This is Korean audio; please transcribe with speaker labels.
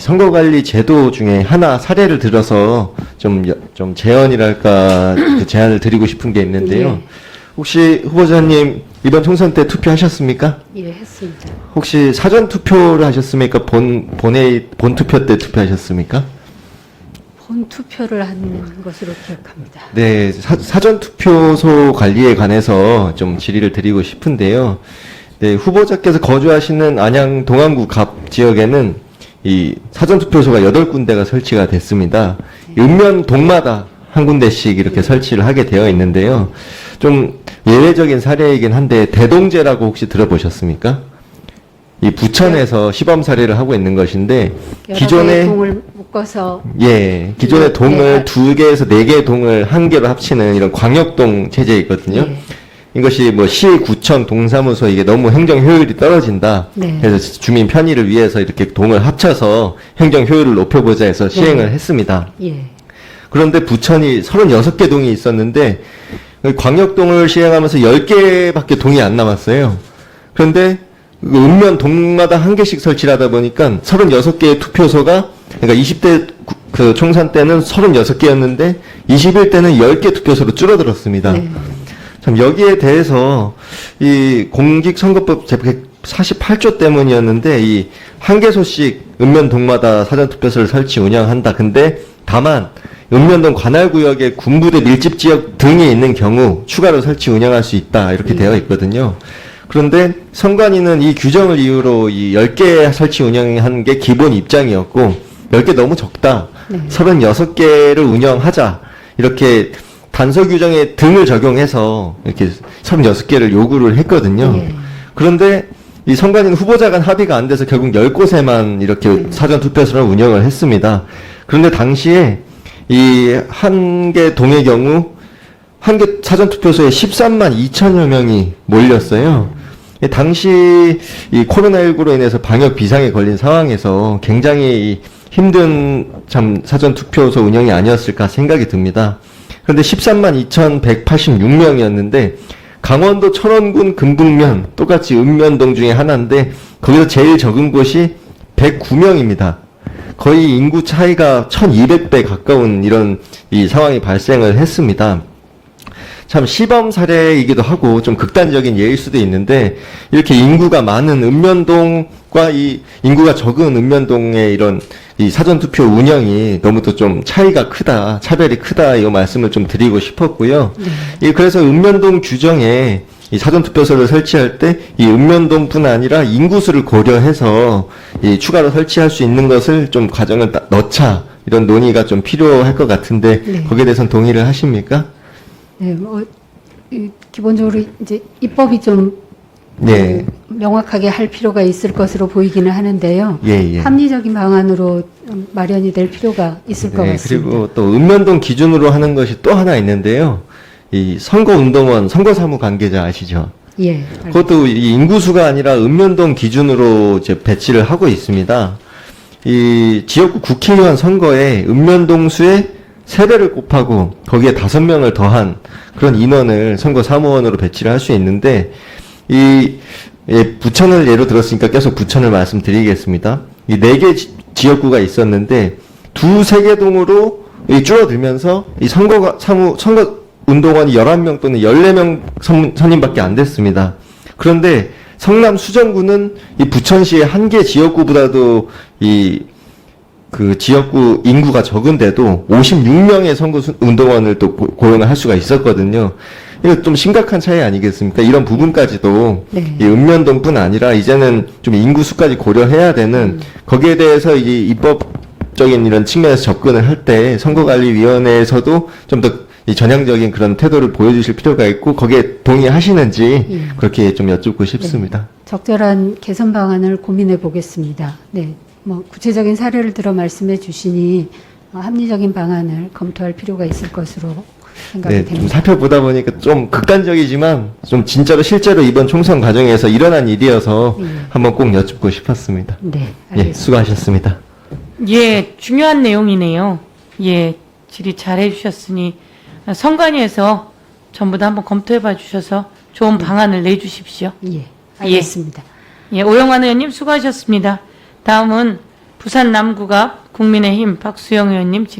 Speaker 1: 선거관리 제도 중에 하나 사례를 들어서 좀 제언이랄까 그 제안을 드리고 싶은 게 있는데요.
Speaker 2: 예.
Speaker 1: 혹시 후보자님 이번 총선 때 투표하셨습니까?
Speaker 2: 예, 했습니다.
Speaker 1: 혹시 사전 투표를 하셨습니까? 본 투표 때 투표하셨습니까?
Speaker 2: 본 투표를 한 것으로 기억합니다.
Speaker 1: 네, 사전 투표소 관리에 관해서 좀 질의를 드리고 싶은데요. 네, 후보자께서 거주하시는 안양 동안구 갑 지역에는 이 사전 투표소가 8군데가 설치가 됐습니다. 읍면 동마다 한 군데씩 이렇게 설치를 하게 되어 있는데요. 좀 예외적인 사례이긴 한데 대동제라고 혹시 들어보셨습니까? 이 부천에서 시범 사례를 하고 있는 것인데
Speaker 2: 여러
Speaker 1: 기존에
Speaker 2: 개의 동을 묶어서
Speaker 1: 기존의 동을
Speaker 2: 네.
Speaker 1: 2개에서 4개의 동을 한 개로 합치는 이런 광역동 체제에 있거든요.
Speaker 2: 예.
Speaker 1: 이것이 뭐 시, 구청, 동사무소 이게 너무 행정 효율이 떨어진다.
Speaker 2: 네.
Speaker 1: 그래서 주민 편의를 위해서 이렇게 동을 합쳐서 행정 효율을 높여보자 해서 시행을 했습니다.
Speaker 2: 예.
Speaker 1: 그런데 부천이 36개 동이 있었는데 광역동을 시행하면서 10개밖에 동이 안 남았어요. 그런데 읍면 동마다 한 개씩 설치를 하다 보니까 36개의 투표소가 그러니까 20대 그 총선 때는 36개였는데 21대는 10개 투표소로 줄어들었습니다.
Speaker 2: 네.
Speaker 1: 참 여기에 대해서 이 공직선거법 제 148조 때문이었는데 이 한 개소씩 읍면동마다 사전투표소를 설치 운영한다. 근데 다만 읍면동 관할구역에 군부대 밀집지역 등이 있는 경우 추가로 설치 운영할 수 있다. 이렇게 되어 있거든요. 그런데 선관위는 이 규정을 이유로 이 10개 설치 운영한 게 기본 입장이었고 10개 너무 적다.
Speaker 2: 네.
Speaker 1: 36개를 운영하자. 이렇게 단서 규정에 등을 적용해서 이렇게 36개를 요구를 했거든요.
Speaker 2: 예.
Speaker 1: 그런데 이 선관위는 후보자 간 합의가 안 돼서 결국 10곳에만 이렇게 사전 투표소를 운영을 했습니다. 그런데 당시에 이 한 개 동의 경우 한 개 사전 투표소에 13만 2천여 명이 몰렸어요. 당시 이 코로나19로 인해서 방역 비상에 걸린 상황에서 굉장히 힘든 참 사전 투표소 운영이 아니었을까 생각이 듭니다. 그런데 13만 2,186명이었는데 강원도 천원군 금북면 똑같이 읍면동 중에 하나인데 거기서 제일 적은 곳이 109명입니다. 거의 인구 차이가 1200배 가까운 이런 이 상황이 발생을 했습니다. 참 시범 사례이기도 하고 좀 극단적인 예일 수도 있는데 이렇게 인구가 많은 읍면동과 이 인구가 적은 읍면동의 이런 이 사전투표 운영이 너무 또 좀 차이가 크다, 차별이 크다 이 말씀을 좀 드리고 싶었고요. 그래서 읍면동 규정에 이 사전투표소를 설치할 때 이 읍면동뿐 아니라 인구수를 고려해서 이 추가로 설치할 수 있는 것을 좀 과정을 넣자 이런 논의가 좀 필요할 것 같은데
Speaker 2: 네.
Speaker 1: 거기에 대해서는 동의를 하십니까?
Speaker 2: 네, 기본적으로 이제 입법이 좀
Speaker 1: 네.
Speaker 2: 명확하게 할 필요가 있을 것으로 보이기는 하는데요.
Speaker 1: 예.
Speaker 2: 합리적인 방안으로 마련이 될 필요가 있을 것 같습니다.
Speaker 1: 그리고 또 읍면동 기준으로 하는 것이 또 하나 있는데요. 이 선거운동원, 선거사무 관계자 아시죠?
Speaker 2: 예.
Speaker 1: 그것도 이 인구수가 아니라 읍면동 기준으로 이제 배치를 하고 있습니다. 이 지역구 국회의원 선거에 읍면동 수의 3배를 곱하고 거기에 5명을 더한 그런 인원을 선거사무원으로 배치를 할 수 있는데 부천을 예로 들었으니까 계속 부천을 말씀드리겠습니다. 이 4개 지역구가 있었는데 2-3개 동으로 줄어들면서 이 선거운동원이 11명 또는 14명 선임밖에 안 됐습니다. 그런데 성남 수정구는 이 부천시의 한 개 지역구보다도 그 지역구 인구가 적은데도 56명의 선거운동원을 또 고용을 할 수가 있었거든요. 이거 좀 심각한 차이 아니겠습니까? 이런 부분까지도
Speaker 2: 네.
Speaker 1: 이 읍면동뿐 아니라 이제는 좀 인구수까지 고려해야 되는 거기에 대해서 이 입법적인 이런 측면에서 접근을 할 때 선거관리위원회에서도 좀 더 이 전향적인 그런 태도를 보여주실 필요가 있고 거기에 동의하시는지 그렇게 좀 여쭙고 싶습니다.
Speaker 2: 네. 적절한 개선 방안을 고민해 보겠습니다. 네. 구체적인 사례를 들어 말씀해 주시니 합리적인 방안을 검토할 필요가 있을 것으로 생각이
Speaker 1: 네,
Speaker 2: 됩니다.
Speaker 1: 좀 살펴보다 보니까 좀 극단적이지만 좀 진짜로 실제로 이번 총선 과정에서 일어난 일이어서 한번 꼭 여쭙고 싶었습니다.
Speaker 2: 네,
Speaker 1: 예,
Speaker 2: 알겠습니다.
Speaker 1: 수고하셨습니다.
Speaker 3: 예, 중요한 내용이네요. 예, 질의 잘 해주셨으니 선관위에서 전부 다 한번 검토해봐 주셔서 좋은 방안을 내주십시오.
Speaker 2: 예, 알겠습니다.
Speaker 3: 예, 오영환 의원님 수고하셨습니다. 다음은 부산 남구갑 국민의힘 박수영 의원님 질의